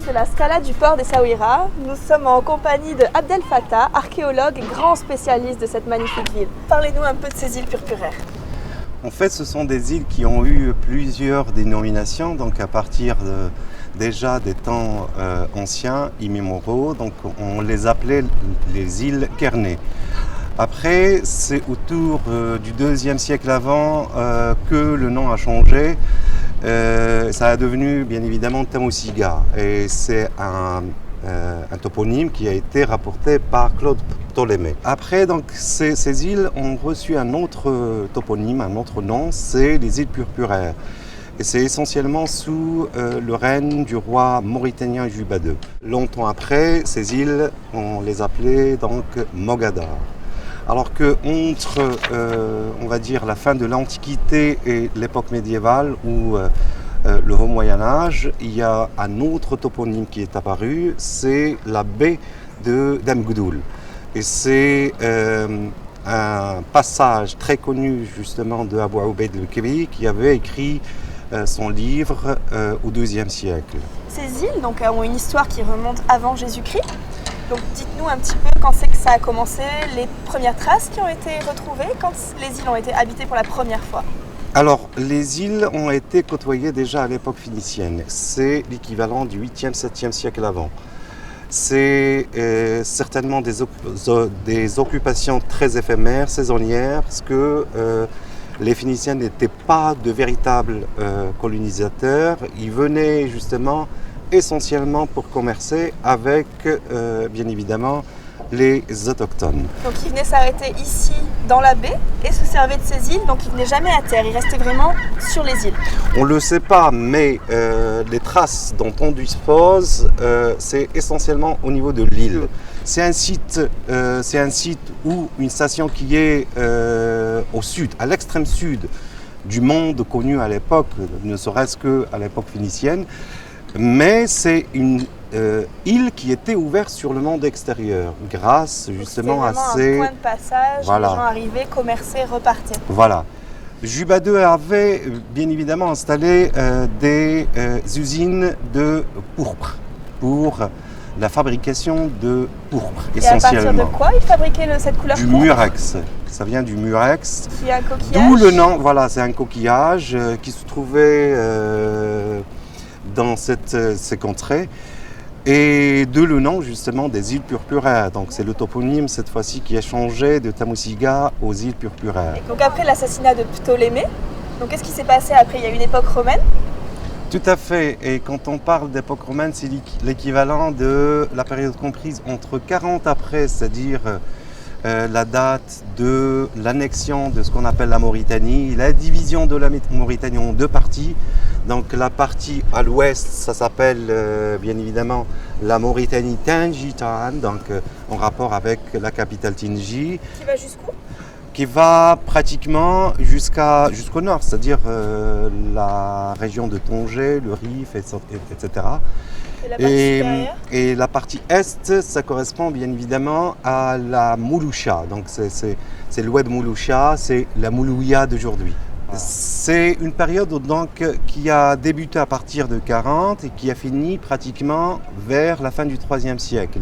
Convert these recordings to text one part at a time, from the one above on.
direct de la Scala du port d'Essaouira. Nous sommes en compagnie de Abdel Fattah, archéologue et grand spécialiste de cette magnifique ville. Parlez-nous un peu de ces îles purpuraires. En fait, ce sont des îles qui ont eu plusieurs dénominations, donc à partir déjà des temps anciens, immémoriaux, donc on les appelait les îles Kerné. Après, c'est autour du 2e siècle avant que le nom a changé. Ça a devenu bien évidemment Tamosiga et c'est un toponyme qui a été rapporté par Claude Ptolémée. Après, donc, ces îles ont reçu un autre toponyme, un autre nom, c'est les îles purpuraires. Et c'est essentiellement sous le règne du roi mauritanien Juba II. Longtemps après, ces îles, on les appelait donc Mogador. Alors que entre, on va dire, la fin de l'Antiquité et l'époque médiévale ou le Haut Moyen-Âge, il y a un autre toponyme qui est apparu, c'est la baie de Damgoudoul. Et c'est un passage très connu justement de Abou Obeid el-Kébir qui avait écrit son livre au IIe siècle. Ces îles donc, ont une histoire qui remonte avant Jésus-Christ. Donc dites-nous un petit peu quand c'est que ça a commencé, les premières traces qui ont été retrouvées, quand les îles ont été habitées pour la première fois. Alors, les îles ont été côtoyées déjà à l'époque phénicienne. C'est l'équivalent du 8e, 7e siècle avant. C'est certainement des occupations très éphémères, saisonnières, parce que les Phéniciens n'étaient pas de véritables colonisateurs. Ils venaient justement essentiellement pour commercer avec, bien évidemment, les autochtones. Donc ils venaient s'arrêter ici, dans la baie, et se servaient de ces îles, donc ils venaient jamais à terre, ils restaient vraiment sur les îles. On ne le sait pas, mais les traces dont on dispose, c'est essentiellement au niveau de l'île. C'est un site où une station qui est au sud, à l'extrême sud du monde connu à l'époque, ne serait-ce qu'à l'époque phénicienne, mais c'est une île qui était ouverte sur le monde extérieur grâce justement à ces... un point de passage, voilà. Les gens arrivaient, commerçaient, repartaient. Voilà. Juba II avait bien évidemment installé des usines de pourpre pour la fabrication de pourpre essentiellement. Et à partir de quoi ils fabriquaient cette couleur du pourpre? murex. Ça vient du murex. Qui est un coquillage. D'où le nom, voilà, c'est un coquillage qui se trouvait dans ces contrées. Et de le nom justement des îles purpuraires. Donc c'est le toponyme cette fois-ci qui a changé de Tamosiga aux îles purpuraires. Et donc après l'assassinat de Ptolémée, donc qu'est-ce qui s'est passé après? Il y a une époque romaine? Tout à fait. Et quand on parle d'époque romaine, c'est l'équivalent de la période comprise entre 40 après, c'est-à-dire la date de l'annexion de ce qu'on appelle la Mauritanie, la division de la Mauritanie en deux parties. Donc la partie à l'ouest, ça s'appelle bien évidemment la Mauritanie Tingitan, donc en rapport avec la capitale Tingi. Qui va jusqu'où? Qui va pratiquement jusqu'au nord, c'est-à-dire la région de Tanger, le Rif, etc. Et la partie supérieure? Et la partie est, ça correspond bien évidemment à la Mouloucha. Donc c'est l'oued Mouloucha, c'est la Moulouya d'aujourd'hui. C'est une période donc qui a débuté à partir de 40 et qui a fini pratiquement vers la fin du IIIe siècle.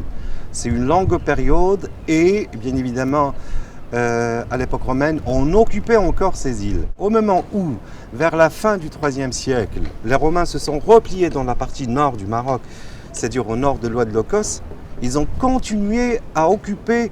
C'est une longue période et bien évidemment à l'époque romaine, on occupait encore ces îles. Au moment où, vers la fin du IIIe siècle, les Romains se sont repliés dans la partie nord du Maroc, c'est-à-dire au nord de l'oued Locos, ils ont continué à occuper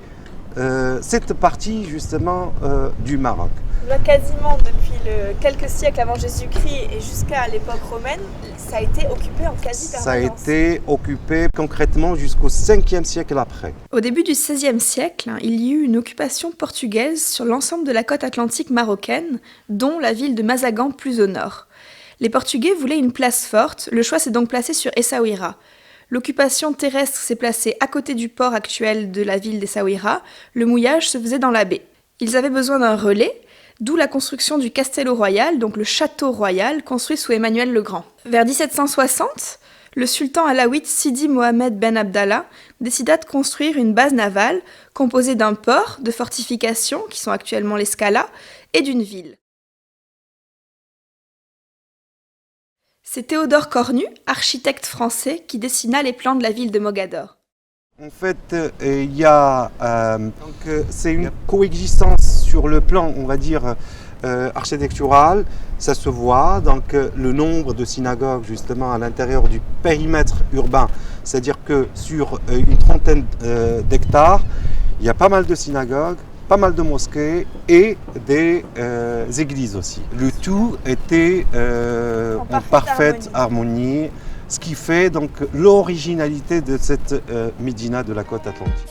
cette partie justement du Maroc. Là, quasiment depuis quelques siècles avant Jésus-Christ et jusqu'à l'époque romaine, ça a été occupé en quasi-permanence. Ça a été occupé concrètement jusqu'au 5e siècle après. Au début du XVIe siècle, il y eut une occupation portugaise sur l'ensemble de la côte atlantique marocaine, dont la ville de Mazagan plus au nord. Les Portugais voulaient une place forte, le choix s'est donc placé sur Essaouira. L'occupation terrestre s'est placée à côté du port actuel de la ville d'Essaouira, le mouillage se faisait dans la baie. Ils avaient besoin d'un relais, d'où la construction du Castello Royal, donc le château royal, construit sous Emmanuel le Grand. Vers 1760, le sultan alaouite Sidi Mohamed Ben Abdallah décida de construire une base navale composée d'un port, de fortifications, qui sont actuellement les Scalas, et d'une ville. C'est Théodore Cornu, architecte français, qui dessina les plans de la ville de Mogador. En fait, il y a c'est une coexistence sur le plan, on va dire, architectural. Ça se voit, donc le nombre de synagogues justement à l'intérieur du périmètre urbain, c'est-à-dire que sur une trentaine d'hectares, il y a pas mal de synagogues, pas mal de mosquées et des églises aussi. Le tout était en parfaite harmonie, ce qui fait donc l'originalité de cette médina de la côte atlantique.